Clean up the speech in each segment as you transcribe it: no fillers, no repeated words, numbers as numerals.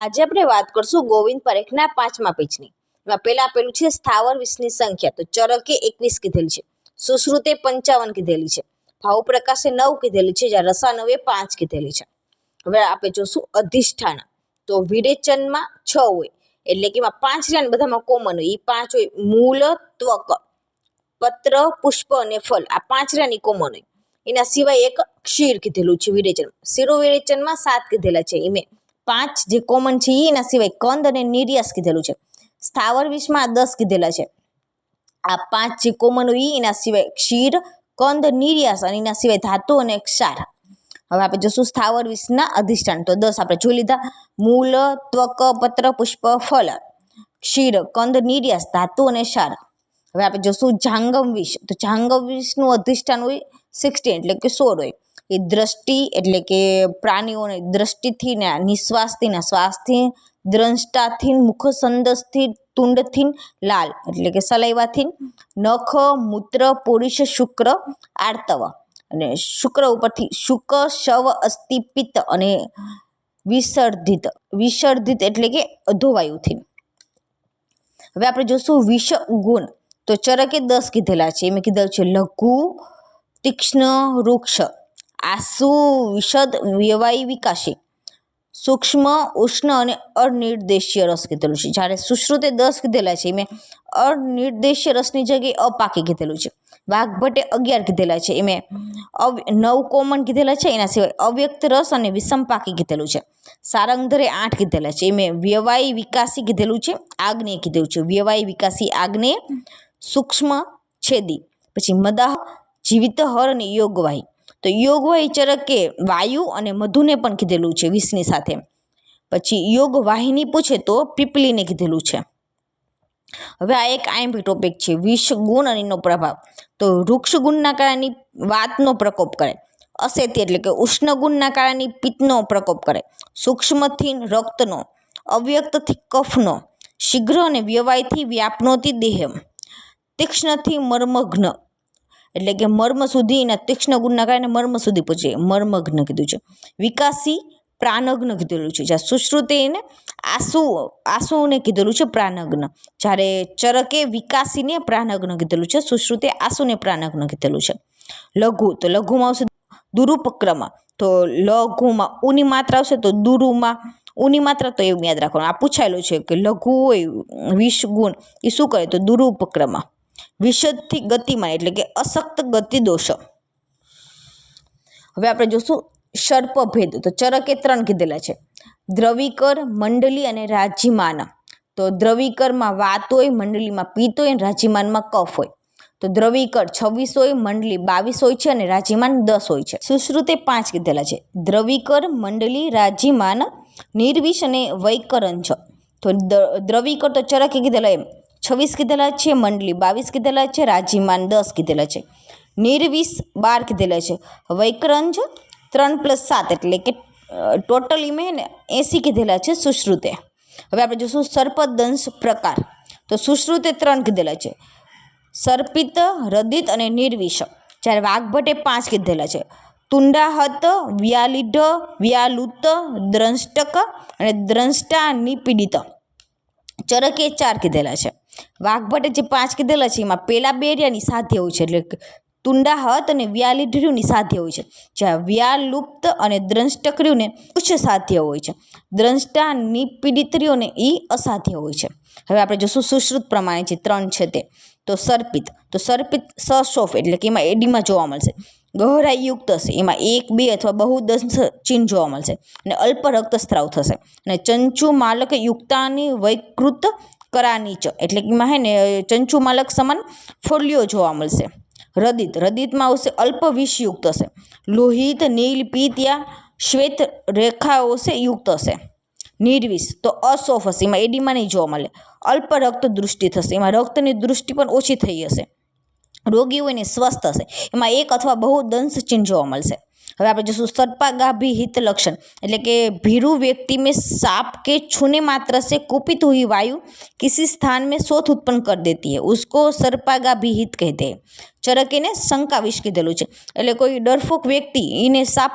આજે આપણે વાત કરશું ગોવિંદ પરેખના 5મા પેજની. એમાં પહેલા આપેલું છે સ્થાવર વિષની સંખ્યા. તો ચરકે 21 કીધેલી છે, સુશ્રુતે 55 કીધેલી છે, ભાવપ્રકાશે 9 કીધેલી છે, જ્યારે રસાનવે 5 કીધેલી છે. હવે આપણે જોશું અધિષ્ઠાન. તો વિરેચનમાં 6 હોય એટલે કે એમાં 5 રહ્યા ને બધામાં કોમન હોય, એ 5 હોય. મૂળ, ત્વક, પત્ર, પુષ્પ અને ફળ, આ 5 રહ્યા કોમન હોય. એના સિવાય એક ક્ષીર કીધેલું છે વિરેચન. શિરો વિરેચનમાં 7 કીધેલા છે, એમે 5 જે કોમન છે એના સિવાય કંદ અને નિર્યાસ કીધેલું છે. સ્થાવર વિષમાં 10 કીધેલા છે. આ 5 જે કોમન હોય એના સિવાય ક્ષીર, કંદ, નિર્યાસ અને એના સિવાય ધાતુ અને ક્ષાર. હવે આપણે જોશું સ્થાવર વિષના અધિષ્ઠાન. તો 10 આપણે જોઈ લીધા. મૂળ, ત્વક, પત્ર, પુષ્પ, ફળ, ક્ષીર, કંદ, નિર્યાસ, ધાતુ અને ક્ષાર. હવે આપણે જોશું જાંગમ વિષ. તો જાંગમ વિષનું અધિષ્ઠાન હોય 16 એટલે કે 16 હોય. એ દ્રષ્ટિ એટલે કે પ્રાણીઓની દ્રષ્ટિથી ને નિશ્વાસથી ને શ્વાસથી, દ્રષ્ટાથી, મુખસંદસથી, તુંડથી, લાલ એટલે કે સલાઈવાથી, નખ, મૂત્ર, પુરુષ, શુક્ર, આર્તવ અને શુક્ર ઉપરથી શુક, શવ, અસ્થિ, પિત્ત અને વિસર્જિત. વિસર્જિત એટલે કે અધોવાયુથી. હવે આપણે જોશું વિષ ગુણ. તો ચરકે 10 કીધેલા છે. એમ કીધેલું છે લઘુ, તીક્ષ્ણ, વૃક્ષ, આસુ, વિશદ, વ્યવાય, વિકાસી, સૂક્ષ્મ, ઉષ્ણ અને અનિર્દેશીય રસ કીધેલું છે. જ્યારે સુશ્રુતે 10 કીધેલા છે. એમ અનિર્દેશીય રસની જગ્યાએ અપાકી કીધેલું છે. વાઘભટ્ટે 11 કીધેલા છે. એમ 9 કોમન કીધેલા છે, એના સિવાય અવ્યક્ત રસ અને વિષમપાકી કીધેલું છે. સારંગધરે 8 કીધેલા છે. એમ વ્યવાય વિકાસી કીધેલું છે, આગ્નેય કીધેલું છે. વ્યવાય વિકાસી, આગ્નેય, સૂક્ષ્મ, છેદી. પછી મદાહ, જીવિત, હર અને યોગવાહી. તો યોગવાહી ચરકે વાયુ અને મધુને પણ કીધેલું છે વિષની સાથે. પછી યોગવાહિની પૂછે તો પીપલીને કીધેલું છે. હવે આ એક આઈએમપી ટોપિક છે, વિષ ગુણ અને એનો પ્રભાવ. તો વૃક્ષ ગુણના કારણે વાતનો પ્રકોપ કરે. અશેતી એટલે કે ઉષ્ણ ગુણના કારણે પિત્તનો પ્રકોપ કરે. સૂક્ષ્મથી રક્તનો, અવ્યક્તથી કફનો, શીઘ્ર અને વ્યવાયથી વ્યાપનોથી દેહ, તીક્ષ્ણથી મર્મઘ્ન એટલે કે મર્મ સુધી, એના તીક્ષ્ણ ગુણના કારણે મર્મ સુધી પહોંચે, મર્મઘ્ન કીધું છે. વિકાસી પ્રાણઘ્ન કીધેલું છે. જ્યાં સુશ્રુતે એને આસુને કીધેલું છે પ્રાણઘ્ન, જ્યારે ચરકે વિકાસીને પ્રાણઘ્ન કીધેલું છે, સુશ્રુતે આસુને પ્રાણઘ્ન કીધેલું છે. લઘુ. તો લઘુમાં આવશે દુરુપક્રમ. તો લઘુમાં ઉની માત્રા આવશે, તો દુરુમાં ઉની માત્રા. તો એવું યાદ રાખવાનું, આ પૂછાયેલું છે કે લઘુ હોય વિષ ગુણ એ શું કરે, તો દુરુપક્રમ. વિશદથી ગતિમાં એટલે કે અશક્ત ગતિ દોષ. હવે આપણે જોશું સર્પભેદ. તો ચરકે 3 કીધેલા છે. દ્રવિકર, મંડલી અને રાજીમાન. તો દ્રવિકરમાં વાત હોય, મંડલીમાં પિત્ત હોય અને રાજીમાનમાં કફ હોય. તો દ્રવિકર 26 હોય, મંડલી 22 હોય છે અને રાજીમાન 10 હોય છે. સુશ્રુતે 5 કીધેલા છે. દ્રવિકર, મંડલી, રાજીમાન, નિર્વિષ અને વૈકરંજ. તો દ્રવિકર તો ચરકે કીધેલા એમ 26 કીધેલા છે, મંડલી 22 કીધેલા છે, રાજીમાન 10 કીધેલા છે, નિર્વિષ 12 કીધેલા છે, વૈકરંજ 3 + 7 એટલે કે ટોટલી મેં 80 કીધેલા છે સુશ્રુતે. હવે આપણે જોશું સર્પદંશ પ્રકાર. તો સુશ્રુતે 3 કીધેલા છે, સર્પિત, રદિત અને નિર્વિષ. જ્યારે વાઘભટ્ટે 5 કીધેલા છે, તુંડાહત, વ્યાલિઢ, વ્યાલુત, દ્રંષ્ટક અને દ્રંષ્ટા નિપીડિત. ચરકે 4 કીધેલા છે. વાઘભટ્ટે જે 5 કીધેલા છે એમાં પેલા 2 રહ્યાની સાધ્ય હોય છે, એટલે તુંડાહત અને વ્યાલિઢ્યુની સાધ્ય હોય છે, જ્યાં વ્યાલુપ્ત અને દ્રંષ્ટક્રિયુને ઉચ્ચ સાધ્ય હોય છે, દ્રંષ્ટા નિપીડિત્રીઓને એ અસાધ્ય હોય છે. હવે આપણે જોશું સુશ્રુત પ્રમાણે જે 3 છે તે. તો સર્પિત. તો સર્પિત સશોફ એટલે કે એમાં એડીમાં જોવા મળશે, ગહરાયુક્ત હશે, એમાં 1, 2 અથવા બહુ દંશ ચિહ્ન જોવા મળશે અને અલ્પ રક્તસ્રાવ થશે. અને ચંચુ માલક યુક્તાની વૈકૃત કરાનીચ એટલે કે એમાં હે ને ચંચુ માલક સમાન ફોલ્લીઓ જોવા મળશે. રદિત. રદિતમાં આવશે અલ્પ વિષયુક્ત હશે, લોહિત, નીલ, પીત્યા, શ્વેત રેખાઓ છે યુક્ત હશે. નિર્વિષ તો અસોફ હશે, એમાં એડીમાં નહીં જોવા મળે, અલ્પ રક્ત દૃષ્ટિ થશે, એમાં રક્તની દૃષ્ટિ પણ ઓછી થઈ હશે. રોગી હોય ને સ્વસ્થ હશે, એમાં 1 અથવા બહુ દંશ ચિહ્ન જોવા મળશે. હવે આપણે જોશું सर्पागाभी हित लक्षण એટલે કે भीरू व्यक्ति में सांप के छूने मात्र से कुपित हुई वायु किसी स्थान में शोथ उत्पन्न कर देती है, उसको सर्पागाभी हित कहते हैं. ચરકે શંકા વિષ કીધેલું છે, એટલે કોઈ ડરફોક વ્યક્તિ એને સાપ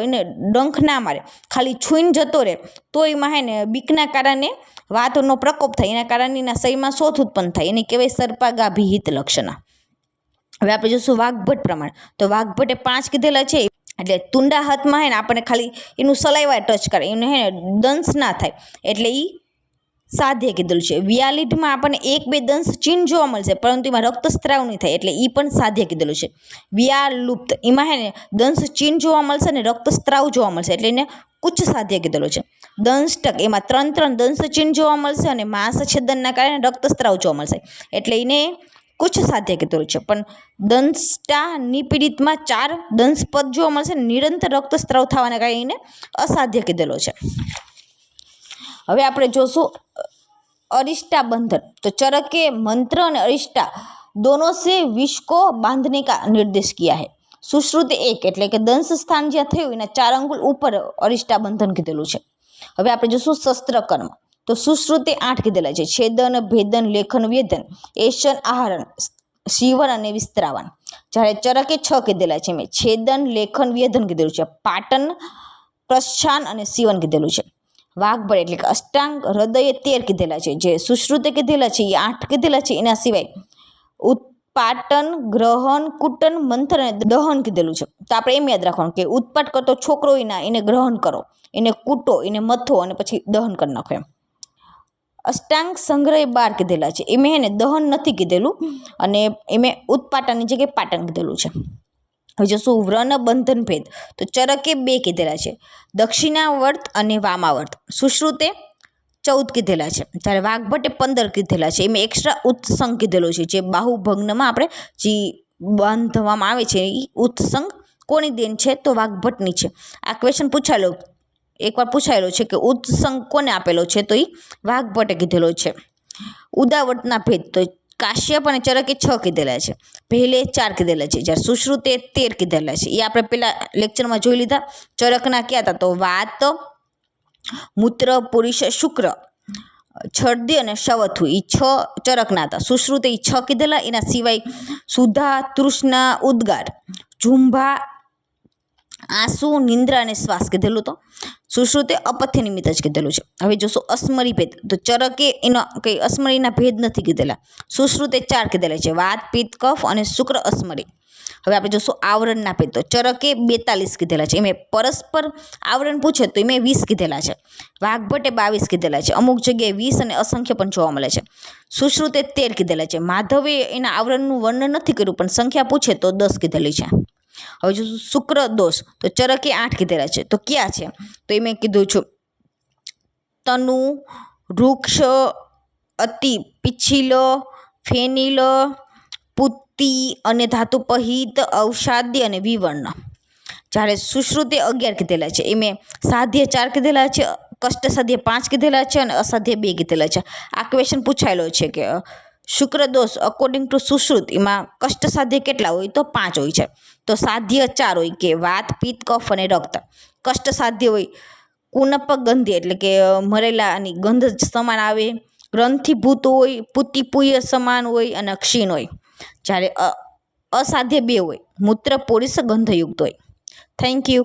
એને ડંખ ના મારે, ખાલી છૂઈને જતો રહે તો એમાં હે ને બીકના કારણે વાતનો પ્રકોપ થાય, એના કારણે એના શરીરમાં શોથ ઉત્પન્ન થાય, એને કહેવાય સર્પાગાભિહિત લક્ષણ. હવે આપણે જોશું વાઘભટ પ્રમાણે, તો વાઘભટે 5 કીધેલા છે, એટલે તુંડા હાથમાં હે ને આપણને ખાલી એનું સલાઈવા ટચ કરે, એને હે ને દંશ ના થાય, એટલે એ સાધ્ય કીધેલું છે. વિયાલીઢમાં આપણને 1-2 દંશ ચિહ્ન જોવા મળશે, પરંતુ એમાં રક્તસ્રાવ નહીં થાય, એટલે એ પણ સાધ્ય કીધેલું છે. વિયાલુપ્ત એમાં હે ને દંશ ચિહ્ન જોવા મળશે અને રક્તસ્રાવ જોવા મળશે, એટલે એને કુચ્ચ સાધ્ય કીધેલું છે. દંષ્ટક એમાં 3 દંશ ચિહ્ન જોવા મળશે અને માંસ છેદનના કારણે રક્તસ્રાવ જોવા મળશે, એટલે એને કુચ્ચ સાધ્ય કીધેલું છે. પણ દંષ્ટા નિપીડિતમાં 4 દંશપદ જોવા મળશે, નિરંતર રક્તસ્રાવ થવાના કારણે એને અસાધ્ય કીધેલો છે. હવે આપણે જોશું अरिष्टा बंधन, तो चरके मंत्र और अरिष्टा दोनों से विष को बांधने का निर्देश किया है. सुश्रुति 1 એટલે કે દંશ સ્થાન જ્યાં થયું એના 4 અંગુલ ઉપર અરિષ્ટા બંધન કીધેલું છે. હવે આપણે જોશું શસ્ત્ર કર્મ, તો સુશ્રુતિ 8 કીધેલા છે, છેદન ભેદન લેખન વેદન એશન આહરણ શિવન અને વિસ્તરાવન. જ્યારે ચરકે 6 કીધેલા છે, મેં છેદન લેખન વેદન કીધેલું છે, પાટન પ્રસ્થાન અને શિવન કીધેલું છે. વાઘભટ એટલે કે અષ્ટાંગ હૃદય 13 કીધેલા છે, જે સુશ્રુતે કીધેલા છે એ 8 કીધેલા છે, એના સિવાય ઉત્પાટન ગ્રહણ કુટન મંથન અને દહન કીધેલું છે. તો આપણે એમ યાદ રાખવાનું કે ઉત્પાટ કરતો છોકરો એના એને ગ્રહણ કરો, એને કૂટો, એને મથો અને પછી દહન કરી નાખો એમ. અષ્ટાંગ સંગ્રહ 12 કીધેલા છે, એમાં એને દહન નથી કીધેલું અને એમાં ઉત્પાટનની જગ્યાએ પાટન કીધેલું છે. હવે જોશું વ્રણ બંધન ભેદ, તો ચરકે 2 કીધેલા છે, દક્ષિણાવર્ત અને વામાવર્ત. સુશ્રુતે 14 કીધેલા છે, જ્યારે વાઘભટ્ટે 15 કીધેલા છે. એમાં એક્સ્ટ્રા ઉત્સંગ કીધેલો છે, જે બાહુભગ્નમાં આપણે જે બાંધવામાં આવે છે એ ઉત્સંગ કોની દેન છે, તો વાઘભટ્ટની છે. આ ક્વેશ્ચન પૂછાયેલો એકવાર પૂછાયેલો છે કે ઉત્સંગ કોને આપેલો છે, તો એ વાઘભટ્ટે કીધેલો છે. ઉદાવર્તના ભેદ, તો કાશ્યપ અને ચરકે 6 કીધેલા છે, પહેલે 4 કીધેલા છે, જ્યારે સુશ્રુતે 13 કીધેલા છે. એ આપણે પહેલા લેક્ચરમાં જોઈ લીધા. ચરકના ક્યાં હતા, તો વાત મૂત્ર પુરુષ શુક્ર છર્દી અને શવથુ, એ 6 ચરકના હતા. સુશ્રુતે 6 કીધેલા, એના સિવાય સુધા તૃષ્ણા ઉદ્ગાર ઝુંભા આંસુ નિંદ્રા અને શ્વાસ કીધેલું. તો સુશ્રુતે અપથ્ય નિમિત્ત જ કીધેલું છે. હવે જોશું અસ્મરી ભેદ, તો ચરકે એનો કંઈ અસ્મરીના ભેદ નથી કીધેલા. સુશ્રુતે 4 કીધેલા છે, વાત પિત્ત કફ અને શુક્ર અસ્મરી. હવે આપણે જોશું આવરણના ભેદ, તો ચરકે 42 કીધેલા છે, એમાં પરસ્પર આવરણ પૂછે તો એમાં 20 કીધેલા છે. વાઘભટ્ટે 22 કીધેલા છે, અમુક જગ્યાએ 20 અને અસંખ્ય પણ જોવા મળે છે. સુશ્રુતે 13 કીધેલા છે, માધવે એના આવરણનું વર્ણન નથી કર્યું પણ સંખ્યા પૂછે તો 10 કીધેલી છે. હવે જો શુક્ર દોષ, તો ચરકે 8 કીધેલા છે, તો ક્યાં છે, તો એ મેં કીધું છું તનુ વૃક્ષ અતિ પિછીલ ફેનિલ પુત્તી અને ધાતુપહિત અવસાદ્ય અને વિવર્ણ. જ્યારે સુશ્રુતે 11 કીધેલા છે, એમાં સાધ્ય 4 કીધેલા છે, કષ્ટ સાધ્ય 5 કીધેલા છે અને અસાધ્ય 2 કીધેલા છે. આ ક્વેશ્ચન પૂછાયેલો છે કે શુક્ર દોષ અકોર્ડિંગ ટુ સુશ્રુત એમાં કષ્ટ સાધ્ય કેટલા હોય, તો 5 હોય છે. તો સાધ્ય 4 હોય કે વાત પિત્ત કફ અને રક્ત. કષ્ટ સાધ્ય હોય કુનપ ગંધી એટલે કે મરેલાની ગંધ સમાન આવે, ગ્રંથિભૂત હોય, પુતિપુય સમાન હોય અને ક્ષીણ હોય. જ્યારે અસાધ્ય 2 હોય, મૂત્ર પોરીસ ગંધયુક્ત હોય. Thank you.